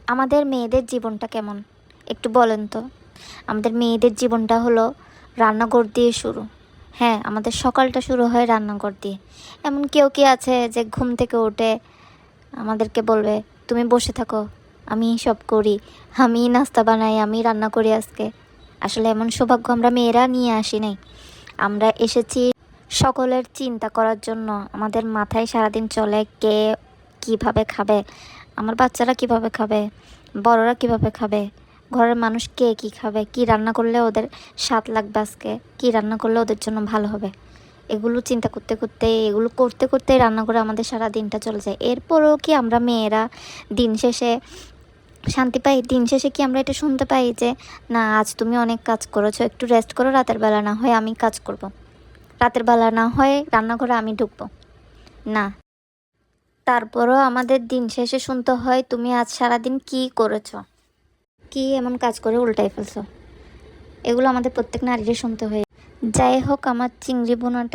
আমাদের মেয়েদের জীবনটা কেমন একটু বলেন তো। আমাদের মেয়েদের জীবনটা হলো রান্নাঘর দিয়ে শুরু। হ্যাঁ, আমাদের সকালটা শুরু হয় রান্নাঘর দিয়ে। এমন কেউ কি আছে যে ঘুম থেকে উঠে আমাদেরকে বলবে তুমি বসে থাকো, আমি সব করি, আমি নাস্তা বানাই, আমি রান্না করি আজকে? আসলে এমন সৌভাগ্য আমরা মেয়েরা নিয়ে আসি নাই। আমরা এসেছি সকলের চিন্তা করার জন্য। আমাদের মাথায় সারাদিন চলে কে কিভাবে খাবে, আমার বাচ্চারা কিভাবে খাবে, বড়রা কিভাবে খাবে, ঘরের মানুষ কে কী খাবে, কি রান্না করলে ওদের স্বাদ লাগবে, আজকে কি রান্না করলে ওদের জন্য ভালো হবে। এগুলো চিন্তা করতে করতে, এগুলো করতে করতে রান্না করে আমাদের সারা দিনটা চলে যায়। এরপরেও কি আমরা মেয়েরা দিন শেষে শান্তি পাই? দিন শেষে কি আমরা এটা শুনতে পাই যে না আজ তুমি অনেক কাজ করেছো, একটু রেস্ট করো, রাতের বেলা না হয় আমি কাজ করব, রাতের বেলা না হয় রান্নাঘরে আমি ঢুকবো? না। তারপরও আমাদের দিন শেষে শুনতে হয় তুমি আজ সারাদিন কি করেছো, কি এমন কাজ করে উল্টাই ফেলছো। এগুলো আমাদের প্রত্যেক নারীরই শুনতে হয়। যাই হোক, আমার চিংড়ি বোনাটা